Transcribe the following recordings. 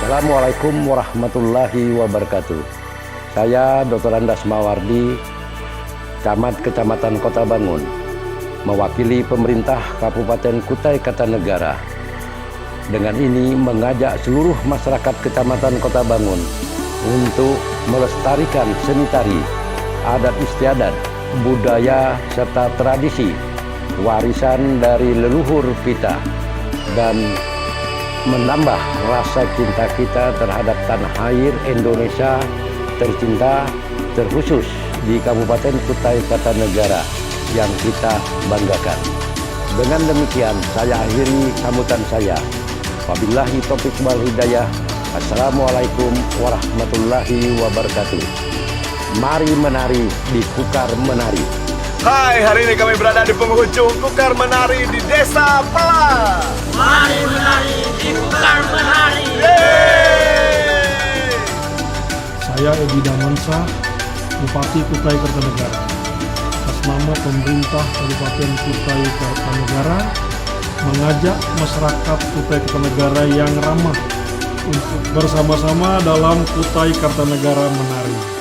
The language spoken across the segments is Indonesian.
Assalamualaikum warahmatullahi wabarakatuh. Saya Dr. Andas Mawardi, Camat Kecamatan Kota Bangun, mewakili pemerintah Kabupaten Kutai Kartanegara. Dengan ini mengajak seluruh masyarakat Kecamatan Kota Bangun untuk melestarikan seni tari, adat istiadat, budaya serta tradisi warisan dari leluhur kita dan menambah rasa cinta kita terhadap tanah air Indonesia tercinta, terkhusus di Kabupaten Kutai Kartanegara yang kita banggakan. Dengan demikian saya akhiri sambutan saya. Wabillahi taufiq wal hidayah. Assalamualaikum warahmatullahi wabarakatuh. Mari menari di Kukar Menari. Hai, hari ini kami berada di penghujung Kukar Menari di Desa Pela. Mari menari di Kukar Menari. Yeay! Saya Edi Damansyah, Bupati Kutai Kartanegara. Atas nama pemerintah Kabupaten Kutai Kartanegara mengajak masyarakat Kutai Kartanegara yang ramah untuk bersama-sama dalam Kutai Kartanegara Menari.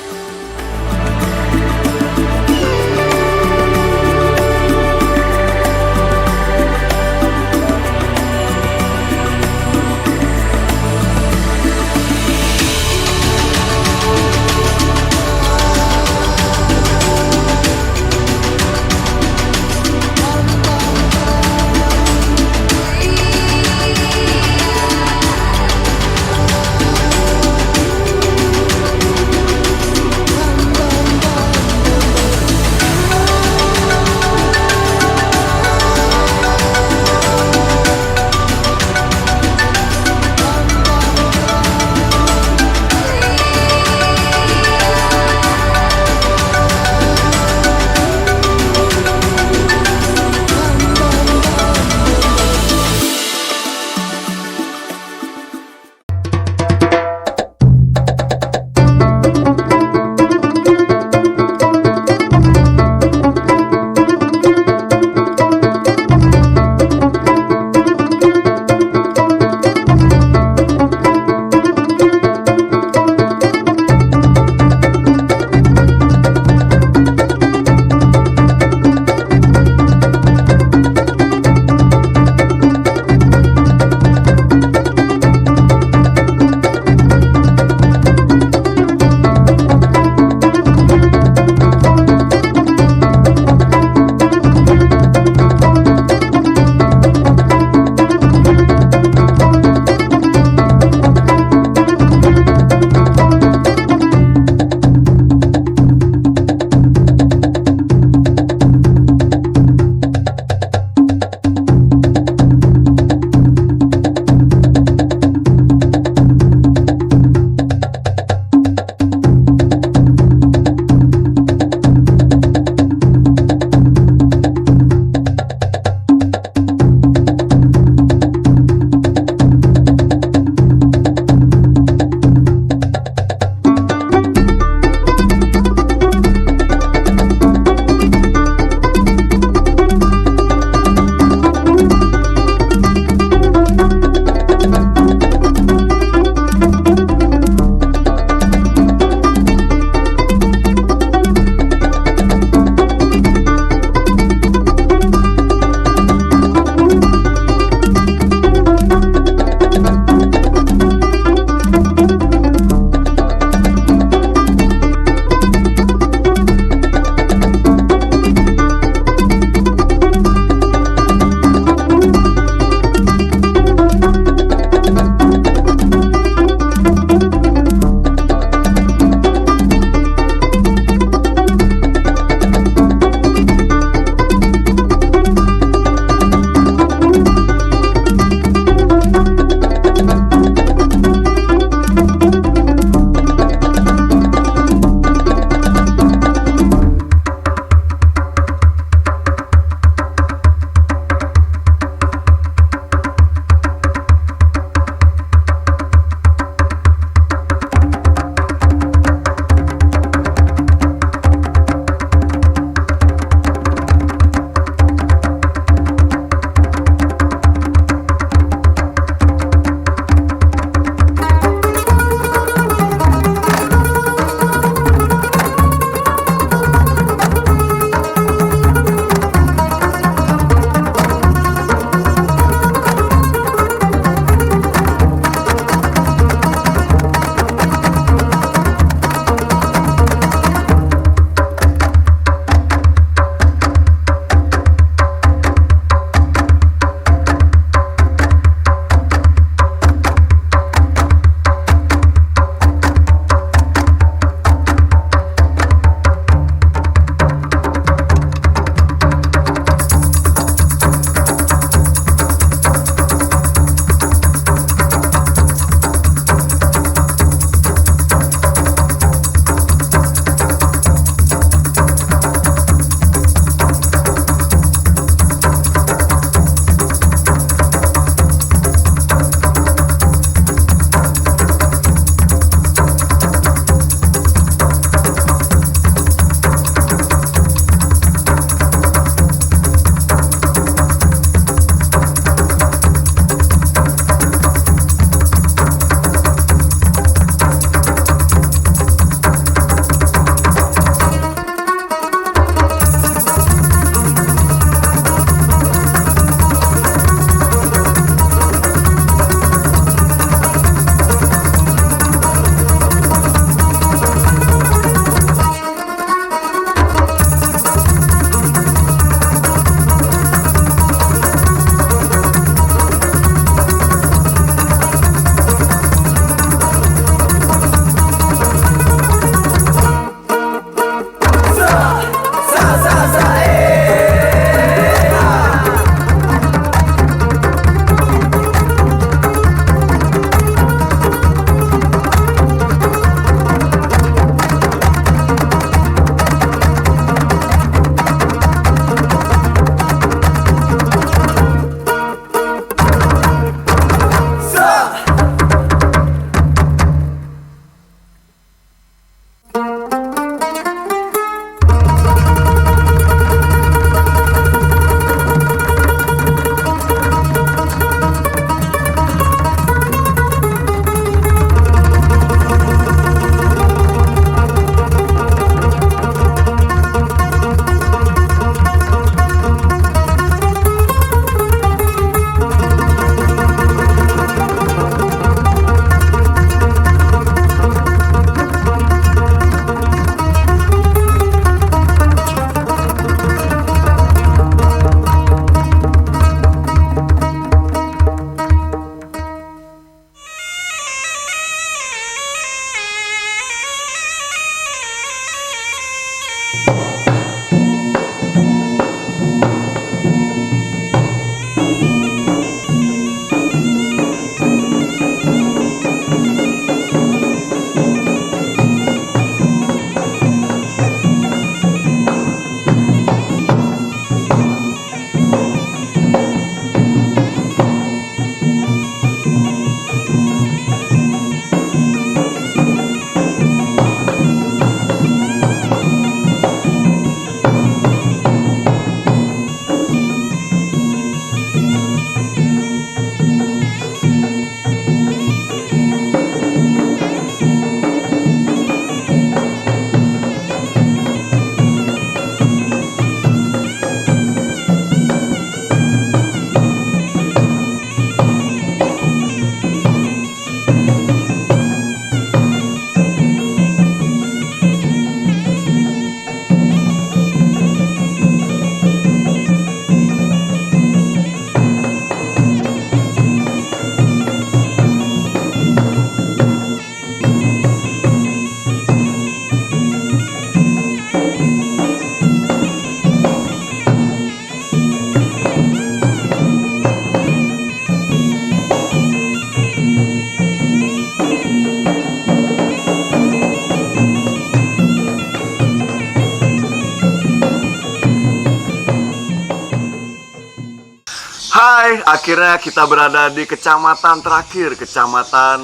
Hai, akhirnya kita berada di kecamatan terakhir, Kecamatan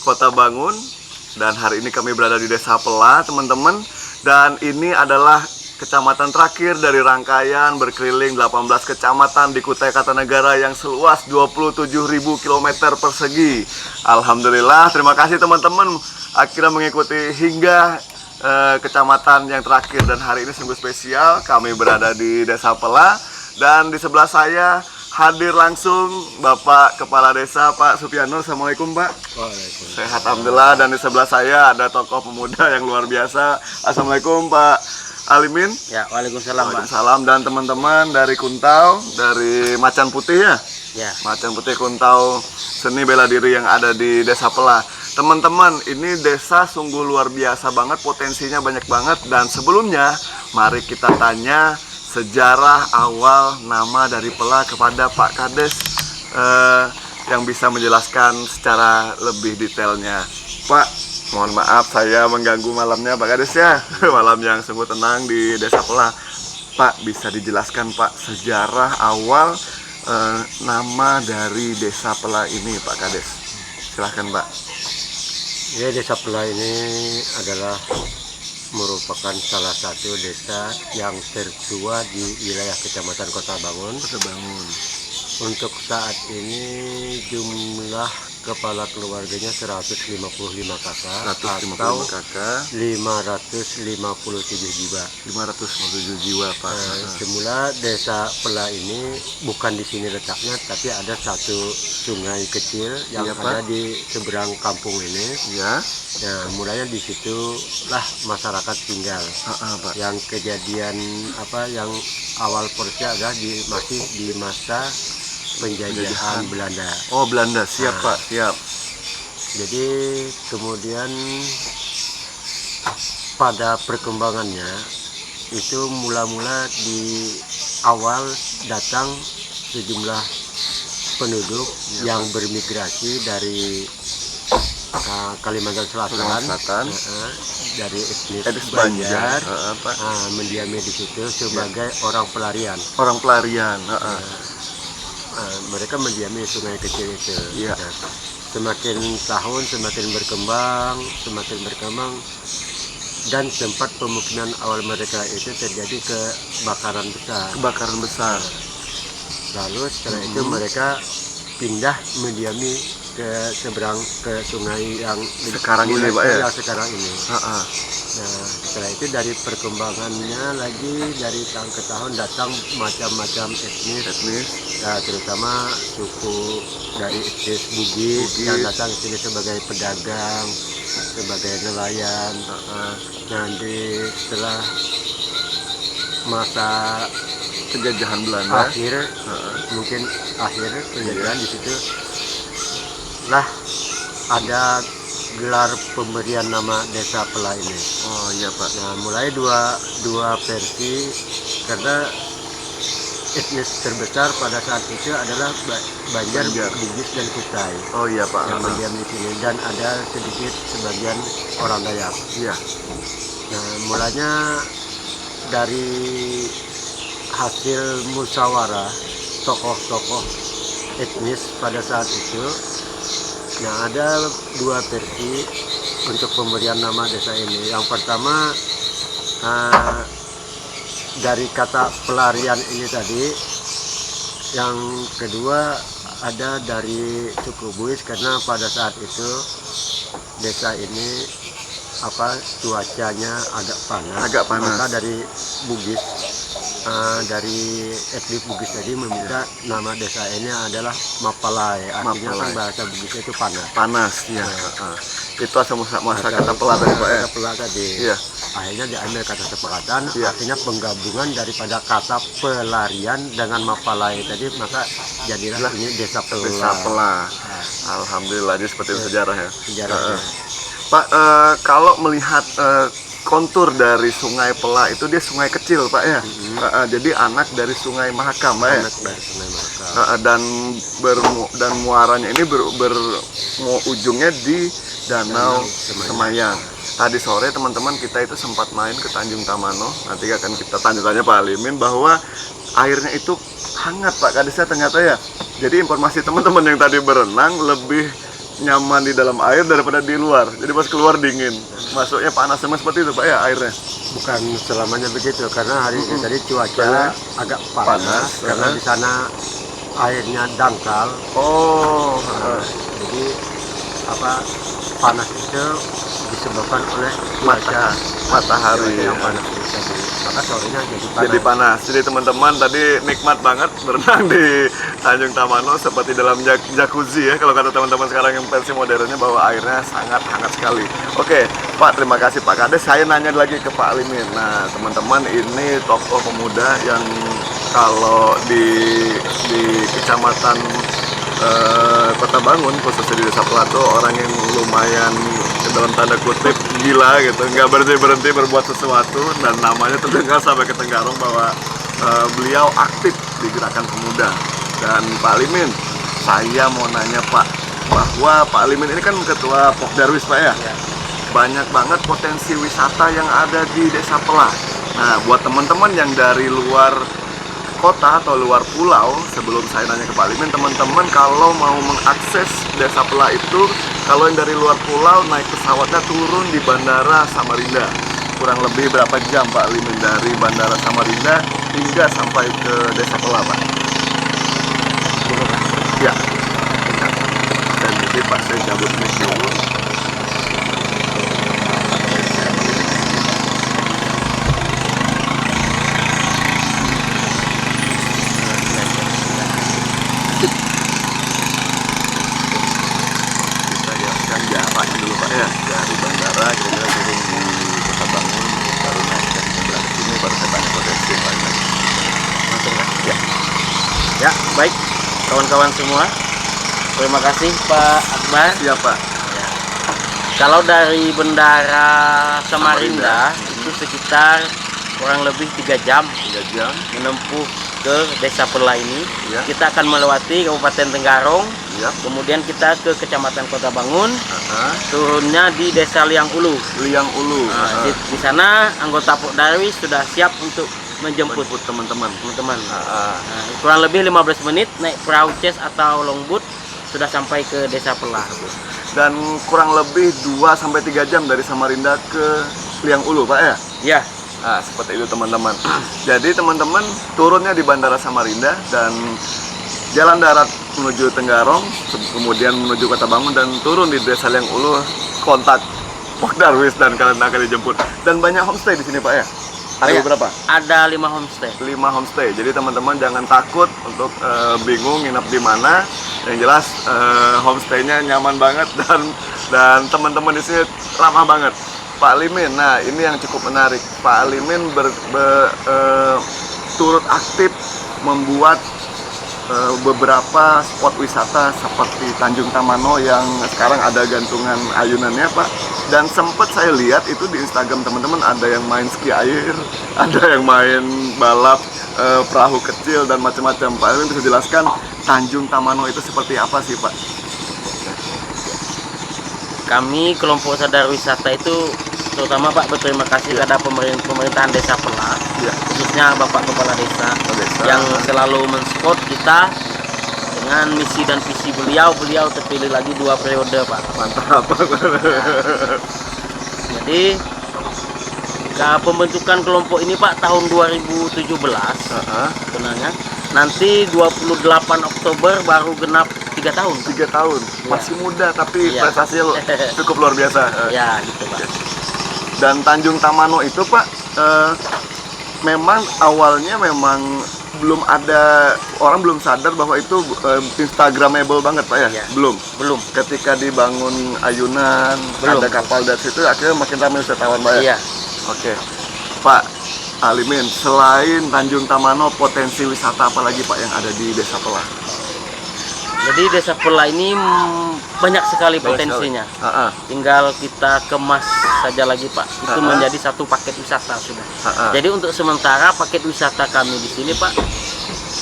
Kota Bangun. Dan hari ini kami berada di Desa Pela, teman-teman. Dan ini adalah kecamatan terakhir dari rangkaian berkeliling 18 kecamatan di Kutai Kartanegara yang seluas 27.000 km persegi. Alhamdulillah, terima kasih teman-teman akhirnya mengikuti hingga kecamatan yang terakhir. Dan hari ini sungguh spesial, kami berada di Desa Pela. Dan di sebelah saya hadir langsung Bapak Kepala Desa Pak Supiano. Assalamualaikum Pak. Waalaikumsalam. Sehat alhamdulillah. Dan di sebelah saya ada tokoh pemuda yang luar biasa. Assalamualaikum Pak Alimin. Ya, waalaikumsalam, Pak. Waalaikumsalam. Dan teman-teman dari Kuntau, dari Macan Putih ya. Ya. Macan Putih Kuntau Seni Bela Diri yang ada di Desa Pela. Teman-teman, ini desa sungguh luar biasa banget, potensinya banyak banget. Dan sebelumnya, mari kita tanya sejarah awal nama dari Pela kepada Pak Kades yang bisa menjelaskan secara lebih detailnya. Pak, mohon maaf saya mengganggu malamnya Pak Kades ya. Malam yang sungguh tenang di Desa Pela. Pak, bisa dijelaskan Pak sejarah awal nama dari Desa Pela ini Pak Kades. Silahkan Pak. Ya, Desa Pela ini adalah merupakan salah satu desa yang tertua di wilayah Kecamatan Kota Bangun. Untuk saat ini jumlah kepala keluarganya 155 kakak 155 atau kakak, 557 jiwa. 557 jiwa Pak. Semula Desa Pela ini bukan di sini letaknya, tapi ada satu sungai kecil yang Iya, Pak. ada di seberang kampung ini. Ya, Nah, mulanya di situlah masyarakat tinggal. Pak. Yang kejadian yang awal persnya adalah masih di masa penjajahan Belanda. Oh, Belanda, siap Pak, siap. Jadi kemudian pada perkembangannya itu mula-mula di awal datang sejumlah penduduk yang bermigrasi dari Kalimantan Selatan, dari etnis Banjar, Pak. mendiami di situ sebagai orang pelarian. Orang pelarian, Mereka mendiami sungai kecil itu. Iya. Nah, semakin tahun semakin berkembang, dan tempat pemukiman awal mereka itu terjadi kebakaran besar. Lalu setelah itu mereka pindah mendiami ke seberang ke sungai yang Sekarang ini, Pak, ya? Sekarang ini. Nah, setelah itu dari perkembangannya lagi dari tahun ke tahun datang macam-macam etnis. Ya, terutama suku dari etnis Bugis yang datang ke sini sebagai pedagang, sebagai nelayan. Nanti setelah masa Penjajahan Belanda. mungkin akhir penjajahan di situ lah ada gelar pemberian nama Desa Pela ini. Oh iya Pak. Nah, mulai dua versi karena etnis terbesar pada saat itu adalah Banjar, Bugis dan Kutai. Oh iya Pak. Yang mendiam di sini dan ada sedikit sebagian orang Dayak. Iya. Nah, mulanya dari hasil musyawarah tokoh-tokoh etnis pada saat itu. Nah, ada dua versi untuk pemberian nama desa ini. Yang pertama dari kata pelarian ini tadi. Yang kedua ada dari suku Bugis karena pada saat itu desa ini cuacanya agak panas. Maka dari Bugis dari etnis Bugis tadi meminta nama desa ini adalah Mapalai. Artinya kan bahasa Bugis itu panas. Ya. Itu asal masa kata Pela tadi Pak ya. Kata Pela tadi. Iya. Akhirnya diambil kata kesepakatan. Artinya penggabungan daripada kata pelarian dengan Mapalai tadi, maka jadilah ini Desa Pela. Desa Pela. Alhamdulillah, jadi seperti itu sejarah ya. Sejarahnya. Pak, kalau melihat kontur dari Sungai Pela itu dia sungai kecil Pak ya. Jadi anak dari Sungai Mahakam Pak ya. Anak dari Sungai Mahakam. Dan muaranya ini ujungnya di Danau Semayang. Tadi sore teman-teman kita itu sempat main ke Tanjung Tamano. Nanti akan kita tanya-tanya Pak Alimin bahwa airnya itu hangat Pak Kadesnya ternyata ya. Jadi informasi teman-teman yang tadi berenang lebih nyaman di dalam air daripada di luar. Jadi pas keluar dingin, masuknya panas sama seperti itu Pak ya airnya. Bukan selamanya begitu, karena hari ini tadi cuaca agak panas, karena di sana airnya dangkal. Oh, Jadi panas itu disebabkan oleh cuaca matahari yang panas itu tadi. Maka sorenya jadi panas. Jadi teman-teman tadi nikmat banget berenang di Tanjung Tamano seperti dalam jacuzzi ya, kalau kata teman-teman sekarang yang versi modernnya, bahwa airnya sangat hangat sekali. Oke Pak, terima kasih Pak Kades. Saya nanya lagi ke Pak Alimin. Nah teman-teman, ini tokoh pemuda yang kalau di kecamatan Kota Bangun, khususnya di Desa Pelato, orang yang lumayan dalam tanda kutip gila gitu, nggak berhenti berbuat sesuatu, dan namanya terdengar sampai ke Tenggarong bahwa beliau aktif di gerakan pemuda. Dan Pak Alimin, saya mau nanya Pak, bahwa Pak Alimin ini kan ketua Pokdarwis Pak ya? Banyak banget potensi wisata yang ada di Desa Pelah. Nah buat teman-teman yang dari luar kota atau luar pulau, sebelum saya nanya ke Pak Alimin, teman-teman kalau mau mengakses Desa Pelah itu, kalau yang dari luar pulau naik pesawatnya turun di Bandara Samarinda. Kurang lebih berapa jam Pak Alimin dari Bandara Samarinda hingga sampai ke Desa Pelah Pak? Ya. Dan jadi Pak, saya cabut mic dulu. Dari bandara kira-kira turun di Kota Bangun, baru naik ke sebelah sini, baru saya tanya potensi yang lain lagi. Langsung kan? Ya. Ya, baik kawan-kawan semua. Terima kasih Pak Akbar. Siapa? Kalau dari Bandara Samarinda itu sekitar kurang lebih 3 jam 3 jam. menempuh ke Desa Pelah ini. Ya. Kita akan melewati Kabupaten Tenggarong, Ya. kemudian kita ke Kecamatan Kota Bangun, Aha. turunnya di Desa Liang Ulu. Liang Ulu. Nah, di sana anggota Pokdarwis sudah siap untuk menjemput Jemput teman-teman. teman-teman. Ah, Nah, kurang lebih 15 menit naik perahu ces atau longboat sudah sampai ke Desa Pelah. Dan kurang lebih 2-3 jam dari Samarinda ke Liang Ulu Pak ya? Ya, Nah, seperti itu teman-teman. Jadi teman-teman turunnya di Bandara Samarinda dan jalan darat menuju Tenggarong, kemudian menuju Kota Bangun dan turun di Desa Liang Ulu, kontak Pokdarwis dan kalian akan dijemput. Dan banyak homestay di sini Pak ya? Ada banyak. beberapa? Ada 5 homestay. 5 homestay. Jadi teman-teman jangan takut untuk bingung nginep di mana. Yang jelas homestaynya nyaman banget dan teman-teman di sini ramah banget. Pak Alimin, nah ini yang cukup menarik. Pak Alimin turut aktif membuat beberapa spot wisata seperti Tanjung Tamano yang sekarang ada gantungan ayunannya Pak. Dan sempat saya lihat itu di Instagram teman-teman, ada yang main ski air, ada yang main balap perahu kecil dan macam-macam. Pak Alimin bisa jelaskan Tanjung Tamano itu seperti apa sih Pak? Kami kelompok sadar wisata itu terutama Pak berterima kasih kepada pemerintahan Desa Pelah, Ya. khususnya Bapak Kepala Desa yang selalu mensupport kita dengan misi dan visi beliau. Beliau terpilih lagi 2 periode Pak. Mantap. Jadi pembentukan kelompok ini Pak tahun 2017 sebenarnya. Nanti 28 Oktober baru genap 3 tahun. 3 tahun, masih muda tapi Iya. prestasinya cukup luar biasa. Ya gitu Pak. Dan Tanjung Tamano itu Pak, memang awalnya memang belum ada, orang belum sadar bahwa itu instagramable banget Pak ya? Iya. Belum. Ketika dibangun ayunan, Belum. ada kapal dari situ, akhirnya makin ramai wisatawan Pak ya? Iya. Oke. Pak Alimin, selain Tanjung Tamano, potensi wisata apa lagi Pak yang ada di Desa Pelah? Jadi Desa Pelah ini banyak sekali potensinya. Tinggal kita kemas saja lagi Pak. Itu menjadi satu paket wisata sudah. Jadi untuk sementara paket wisata kami di sini Pak,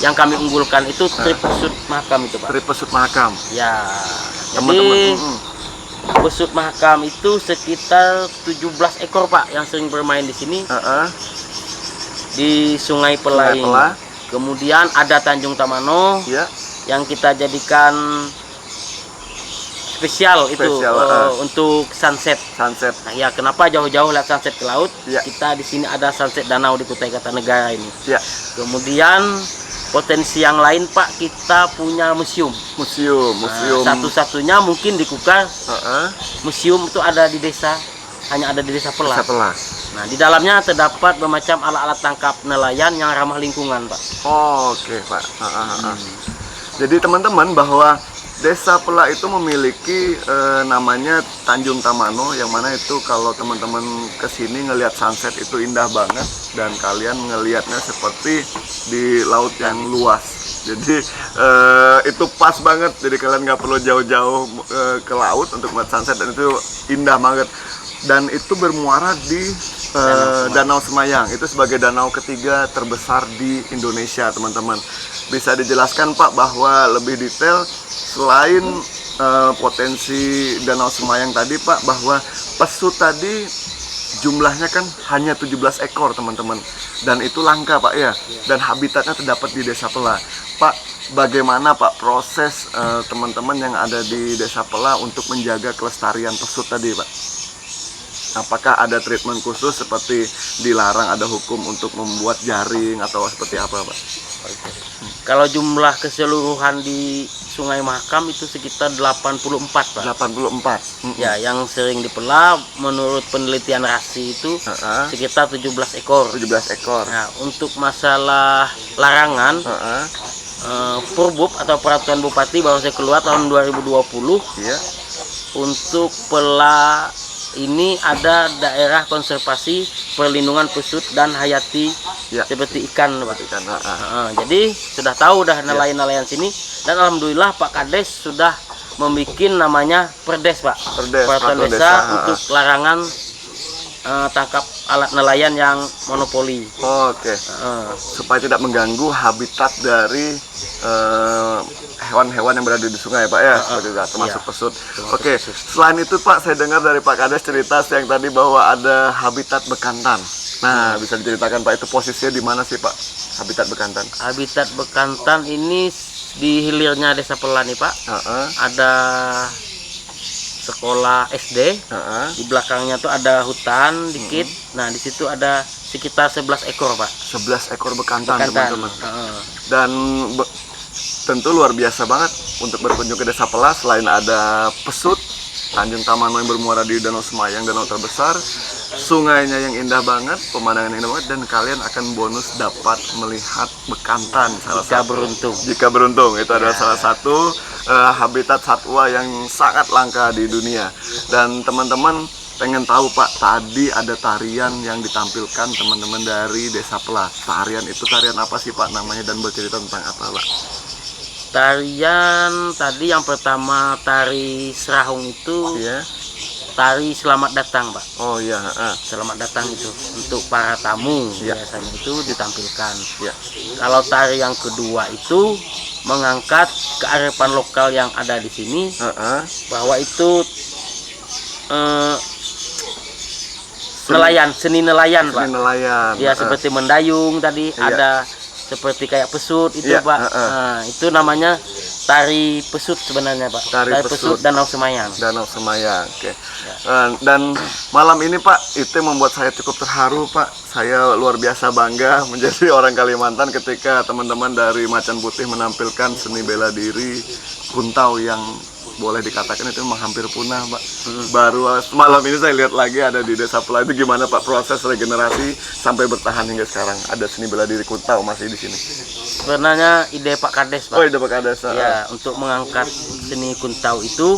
yang kami unggulkan itu trip Pesut Mahakam itu Pak. Trip Pesut Mahakam. Ya. Teman-teman. Jadi Pesut Mahakam itu sekitar 17 ekor Pak yang sering bermain di sini di Sungai Pelah. Sungai Pelah. Kemudian ada Tanjung Tamano Ya. yang kita jadikan spesial itu untuk sunset. Sunset. Nah, ya kenapa jauh-jauh lihat sunset ke laut? Ya. Kita di sini ada sunset danau di Kutai Kartanegara ini. Ya. Kemudian potensi yang lain Pak, kita punya museum. Museum. Satu-satunya mungkin di Kukar. Museum itu ada di desa, hanya ada di Desa Pelah. Nah, di dalamnya terdapat bermacam alat-alat tangkap nelayan yang ramah lingkungan, Pak. Oke, Pak. Jadi teman-teman, bahwa Desa Pelah itu memiliki namanya Tanjung Tamano, yang mana itu kalau teman-teman kesini ngelihat sunset itu indah banget, dan kalian ngelihatnya seperti di laut yang luas. Jadi itu pas banget, jadi kalian nggak perlu jauh-jauh ke laut untuk melihat sunset, dan itu indah banget. Dan itu bermuara di Danau Semayang. Itu sebagai danau ketiga terbesar di Indonesia, teman-teman. Bisa dijelaskan Pak bahwa lebih detail, selain potensi Danau Semayang tadi Pak, bahwa pesut tadi jumlahnya kan hanya 17 ekor teman-teman, dan itu langka Pak ya, dan habitatnya terdapat di Desa Pelah. Pak, bagaimana Pak proses teman-teman yang ada di Desa Pelah untuk menjaga kelestarian pesut tadi Pak? Apakah ada treatment khusus seperti dilarang, ada hukum untuk membuat jaring atau seperti apa Pak? Kalau jumlah keseluruhan di Sungai Mahakam itu sekitar 84 Pak. 84. Ya, yang sering dipelah menurut penelitian RASI itu sekitar 17 ekor. 17 ekor. Nah, untuk masalah larangan, Purbub atau Peraturan Bupati baru saya keluar tahun 2020. Iya. Untuk pelah ini ada daerah konservasi perlindungan pesut dan hayati seperti ikan, Pak. Jadi sudah tahu dah nelayan-nelayan sini, dan alhamdulillah Pak Kades sudah membuat namanya Perdes, Pak. Peraturan desa untuk larangan tangkap alat nelayan yang monopoli. Oke. Supaya tidak mengganggu habitat dari hewan-hewan yang berada di sungai Pak ya, termasuk pesut. Oke. Selain itu Pak, saya dengar dari Pak Kades cerita yang tadi bahwa ada habitat bekantan. Nah, bisa diceritakan Pak, itu posisinya di mana sih Pak, habitat bekantan? Habitat bekantan ini di hilirnya Desa Pelah nih Pak. Ada sekolah SD, di belakangnya tuh ada hutan dikit. Nah, di situ ada sekitar 11 ekor Pak. 11 ekor bekantan. Teman-teman. Dan tentu luar biasa banget untuk berkunjung ke Desa Pelah. Selain ada pesut, Tanjung Tamano yang bermuara di Danau Semayang, danau terbesar, sungainya yang indah banget, pemandangan yang indah banget, dan kalian akan bonus dapat melihat bekantan. Jika beruntung, itu adalah salah satu habitat satwa yang sangat langka di dunia. Dan teman-teman pengen tahu Pak, tadi ada tarian yang ditampilkan teman-teman dari Desa Pelah. Tarian itu tarian apa sih Pak namanya, dan bercerita tentang apa Pak? Tarian tadi yang pertama tari serahung itu tari selamat datang Pak. Oh iya. Selamat datang itu untuk para tamu biasanya itu ditampilkan. Kalau tari yang kedua itu mengangkat kearifan lokal yang ada di sini, bahwa itu seni nelayan Pak. Ya, seperti mendayung tadi, ada seperti kayak pesut itu Pak. Nah, itu namanya tari pesut sebenarnya Pak. Tari pesut Danau Semayang. Danau Semayang. Oke. Dan malam ini Pak, itu membuat saya cukup terharu Pak. Saya luar biasa bangga menjadi orang Kalimantan ketika teman-teman dari Macan Putih menampilkan seni bela diri Kuntau yang boleh dikatakan itu memang hampir punah Pak. Baru malam ini saya lihat lagi ada di Desa Pelah. Itu gimana Pak proses regenerasi sampai bertahan hingga sekarang ada seni bela diri Kuntau masih di sini? Sebenarnya ide Pak Kades Pak. Oh, ide Pak Kades. Ya, untuk mengangkat seni Kuntau itu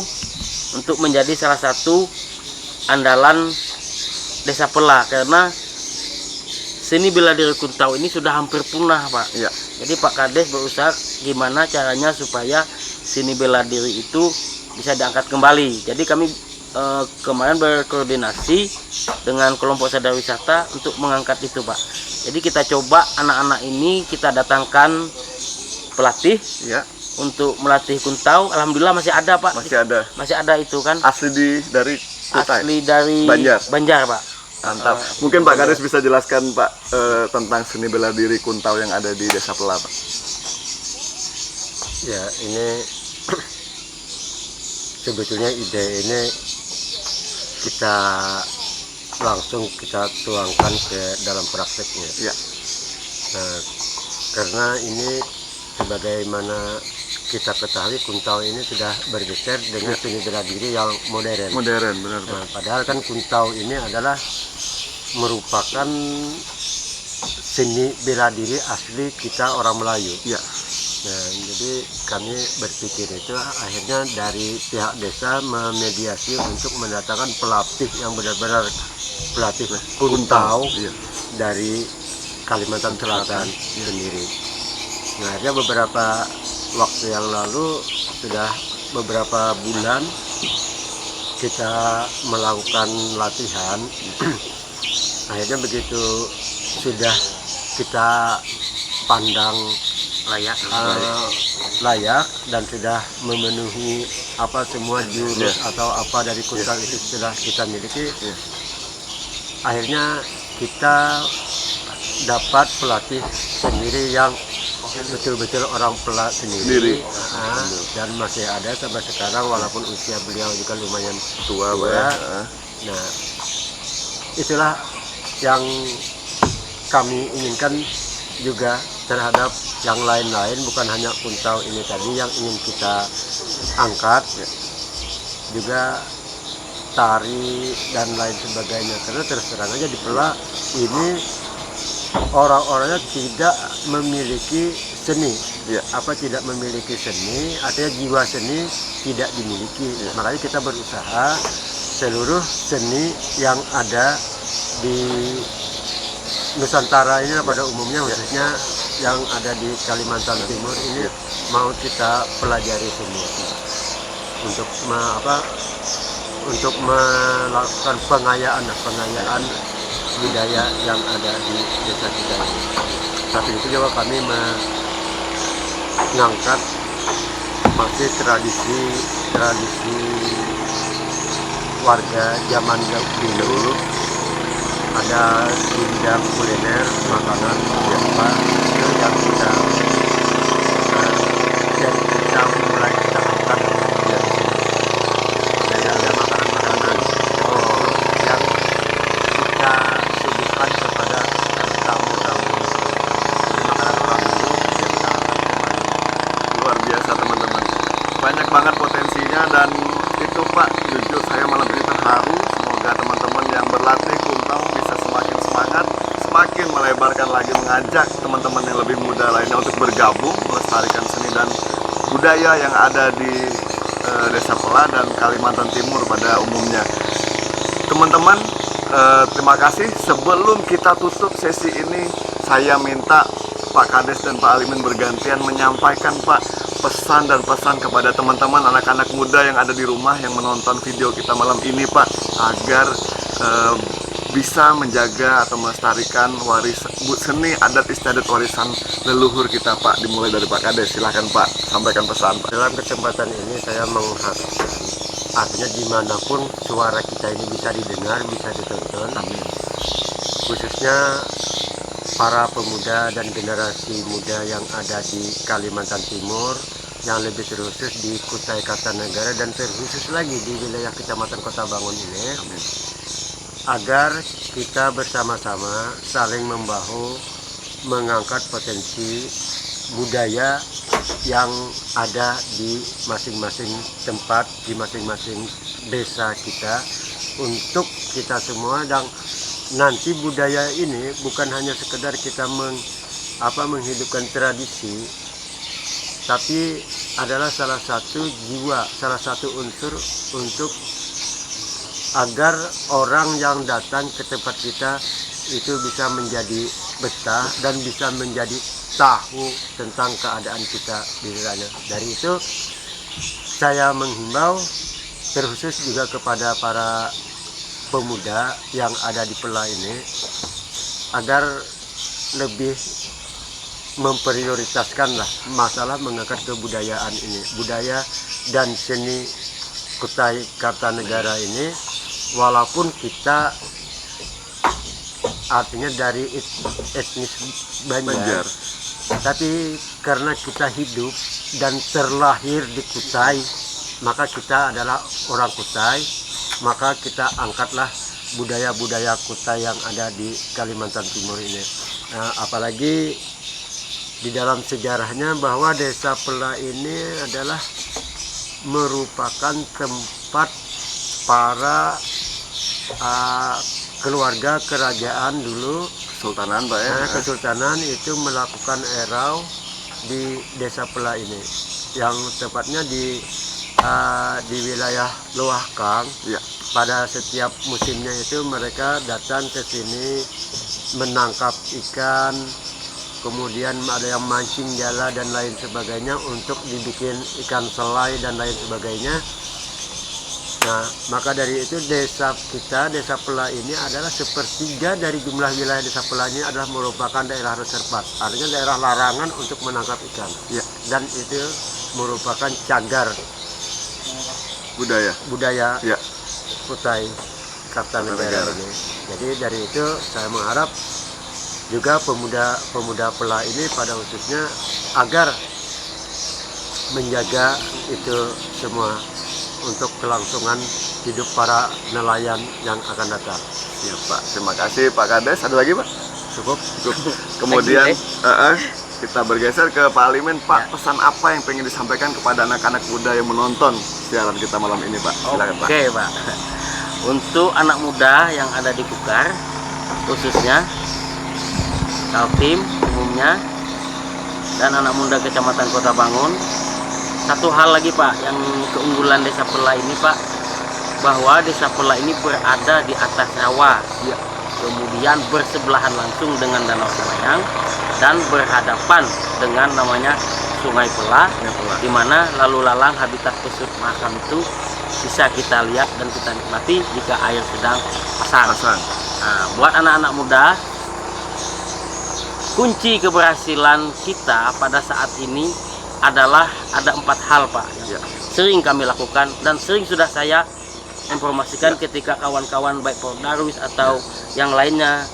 untuk menjadi salah satu andalan Desa Pelah, karena seni bela diri Kuntau ini sudah hampir punah Pak. Jadi Pak Kades berusaha gimana caranya supaya seni bela diri itu bisa diangkat kembali. Jadi kami kemarin berkoordinasi dengan kelompok sadar wisata untuk mengangkat itu Pak. Jadi kita coba anak-anak ini kita datangkan pelatih untuk melatih Kuntau. Alhamdulillah masih ada Pak. Masih ada itu kan. Asli dari Kutai? Asli dari Banjar Pak. Mantap. Mungkin Pak Kades bisa jelaskan Pak tentang seni bela diri Kuntau yang ada di Desa Pela, Pak. Ya, ini sebetulnya ide ini kita langsung kita tuangkan ke dalam prakteknya. Ya. Nah, karena ini sebagaimana kita ketahui Kuntau ini sudah bergeser dengan seni bela diri yang modern. Modern, benar Pak. Nah, padahal kan Kuntau ini adalah merupakan seni bela diri asli kita orang Melayu. Ya. Nah, jadi kami berpikir itu akhirnya dari pihak desa memediasi untuk mendatangkan pelatih yang benar-benar pelatih Kuntau Iya. dari Kalimantan Selatan sendiri. Nah, akhirnya beberapa waktu yang lalu sudah beberapa bulan kita melakukan latihan. Akhirnya begitu sudah kita pandang layak dan sudah memenuhi apa semua jurus atau apa dari Kuntau itu sudah kita miliki. Akhirnya kita dapat pelatih sendiri yang betul-betul orang Pela sendiri. Dan masih ada sampai sekarang walaupun usia beliau juga lumayan tua. Nah, itulah yang kami inginkan juga terhadap yang lain-lain, bukan hanya Kuntau ini tadi yang ingin kita angkat, juga tari dan lain sebagainya. Karena terus terang aja di Pela ini orang-orangnya tidak memiliki seni, tidak memiliki seni, artinya jiwa seni tidak dimiliki. Makanya kita berusaha seluruh seni yang ada di Nusantara ini pada umumnya, khususnya yang ada di Kalimantan Timur ini mau kita pelajari semua untuk melakukan pengayaan budaya yang ada di desa kita ini. Tapi itu juga kami mengangkat masih tradisi warga zaman dulu. Ada bidang kuliner makanan yang kita mulai kita angkat ada makanan yang kita suguhkan kepada tamu-tamu. Jadi makanan orang dulu yang kita angkat kembali. Luar biasa teman-teman. Banyak banget potensinya dan itu Pak, jujur saya malam ini terharu. Semoga teman-teman yang berlatih Kuntau bisa semakin semangat, semakin melebarkan lagi, mengajak teman-teman yang lebih muda lainnya untuk bergabung melestarikan seni dan budaya yang ada di Desa Pela dan Kalimantan Timur pada umumnya. Teman-teman, terima kasih. Sebelum kita tutup sesi ini, saya minta Pak Kades dan Pak Alimin bergantian menyampaikan Pak pesan dan pesan kepada teman-teman anak-anak muda yang ada di rumah yang menonton video kita malam ini Pak, agar bisa menjaga atau melestarikan seni adat istiadat warisan leluhur kita Pak. Dimulai dari Pak Kades, silahkan Pak, sampaikan pesan Pak. Dalam kesempatan ini saya mengharapkan artinya dimanapun suara kita ini bisa didengar, bisa ditonton, khususnya para pemuda dan generasi muda yang ada di Kalimantan Timur, yang lebih terkhusus di Kutai Kartanegara dan terkhusus lagi di wilayah Kecamatan Kota Bangun ini. Agar kita bersama-sama saling membahu mengangkat potensi budaya yang ada di masing-masing tempat, di masing-masing desa kita, untuk kita semua. Dan nanti budaya ini bukan hanya sekedar kita menghidupkan tradisi, tapi adalah salah satu jiwa, salah satu unsur untuk agar orang yang datang ke tempat kita itu bisa menjadi betah dan bisa menjadi tahu tentang keadaan kita di sana. Dari itu saya menghimbau terkhusus juga kepada para pemuda yang ada di Pela ini agar lebih memprioritaskanlah masalah mengangkat kebudayaan ini, budaya dan seni Kutai Kartanegara ini. Walaupun kita artinya dari etnis Banjar. Tapi karena kita hidup dan terlahir di Kutai, maka kita adalah orang Kutai, maka kita angkatlah budaya-budaya Kutai yang ada di Kalimantan Timur ini. Nah, apalagi di dalam sejarahnya bahwa Desa Pela ini adalah merupakan tempat para keluarga kerajaan dulu, Sultanan Pak ya. Kesultanan itu melakukan erau di Desa Pela ini, yang tepatnya di wilayah Luah Kang. Iya. Pada setiap musimnya itu mereka datang ke sini menangkap ikan, kemudian ada yang mancing jala dan lain sebagainya untuk dibikin ikan selai dan lain sebagainya. Nah, maka dari itu desa kita, Desa Pela ini adalah sepertiga dari jumlah wilayah Desa Pela ini adalah merupakan daerah reservat, artinya daerah larangan untuk menangkap ikan. Ya. Dan itu merupakan cagar budaya Ya. Kutai Kartanegara ini. Jadi dari itu saya mengharap juga pemuda Pela ini pada khususnya agar menjaga itu semua untuk kelangsungan hidup para nelayan yang akan datang. Ya Pak, terima kasih Pak Kades. Ada lagi Pak? Cukup. Kemudian kita bergeser ke Pak Alimin. Pak, pesan apa yang pengen disampaikan kepada anak-anak muda yang menonton siaran kita malam ini Pak? Silakan Pak. Oke Pak. Untuk anak muda yang ada di Kukar, khususnya Kaltim umumnya dan anak muda Kecamatan Kota Bangun, satu hal lagi Pak, yang keunggulan Desa Pela ini Pak, bahwa Desa Pela ini berada di atas rawa, Ya. kemudian bersebelahan langsung dengan Danau Selayang dan berhadapan dengan namanya Sungai Pela, di mana lalu lalang habitat pesut makam itu bisa kita lihat dan kita nikmati jika air sedang pasang. Nah, buat anak-anak muda, kunci keberhasilan kita pada saat ini adalah ada 4 hal Pak yang sering kami lakukan dan sering sudah saya informasikan ketika kawan-kawan baik Poldarwis atau yang lainnya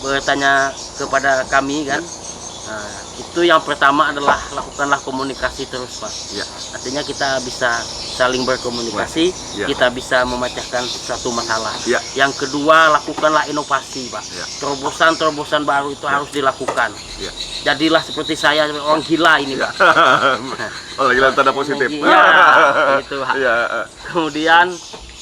bertanya kepada kami kan. Nah, itu yang pertama adalah lakukanlah komunikasi terus Pak. Artinya kita bisa saling berkomunikasi, kita bisa memecahkan suatu masalah. Yang kedua, lakukanlah inovasi Pak. Terobosan-terobosan baru itu harus dilakukan. Jadilah seperti saya, orang gila ini Pak. Oh, gila tanda positif. Ya, itu Pak. Kemudian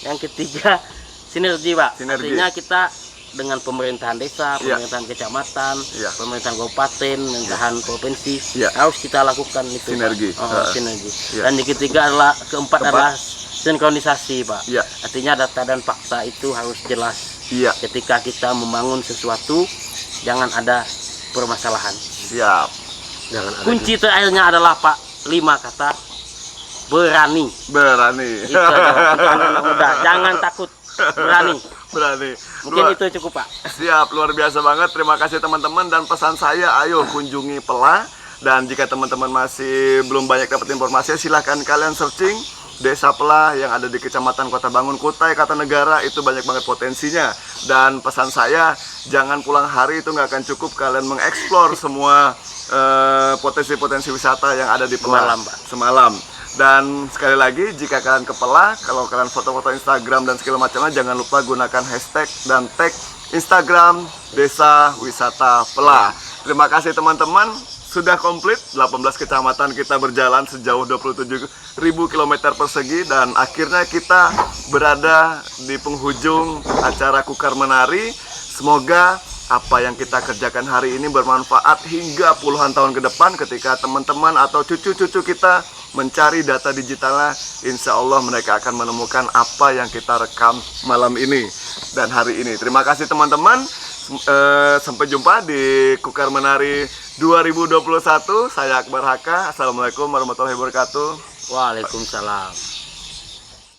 yang ketiga, sinergi Pak. Artinya kita dengan pemerintahan desa, pemerintahan kecamatan, pemerintahan kabupaten, pemerintahan provinsi, harus kita lakukan itu sinergi. Sinergi. Dan yang ketiga adalah keempat adalah sinkronisasi Pak. Artinya data dan fakta itu harus jelas. Ketika kita membangun sesuatu, jangan ada permasalahan. Siap. Kunci terakhirnya adalah Pak, 5 kata: berani. Berani. Itu adalah untuk anak muda. Jangan takut, berani. Mungkin itu cukup Pak. Siap, luar biasa banget. Terima kasih teman-teman, dan pesan saya, ayo kunjungi Pela. Dan jika teman-teman masih belum banyak dapat informasi, silahkan kalian searching Desa Pela yang ada di Kecamatan Kota Bangun, Kutai Kartanegara. Itu banyak banget potensinya. Dan pesan saya, jangan pulang hari itu nggak akan cukup kalian mengeksplor semua potensi-potensi wisata yang ada di Pela semalam. Dan sekali lagi, jika kalian ke Pela, kalau kalian foto-foto Instagram dan segala macamnya, jangan lupa gunakan hashtag dan tag Instagram Desa Wisata Pela. Terima kasih teman-teman, sudah komplit 18 kecamatan kita berjalan sejauh 27.000 km persegi, dan akhirnya kita berada di penghujung acara Kukar Menari. Semoga apa yang kita kerjakan hari ini bermanfaat hingga puluhan tahun ke depan ketika teman-teman atau cucu-cucu kita mencari data digitalnya. Insya Allah mereka akan menemukan apa yang kita rekam malam ini dan hari ini. Terima kasih teman-teman. Sampai jumpa di Kukar Menari 2021. Saya Akbar Haka. Assalamualaikum warahmatullahi wabarakatuh. Waalaikumsalam.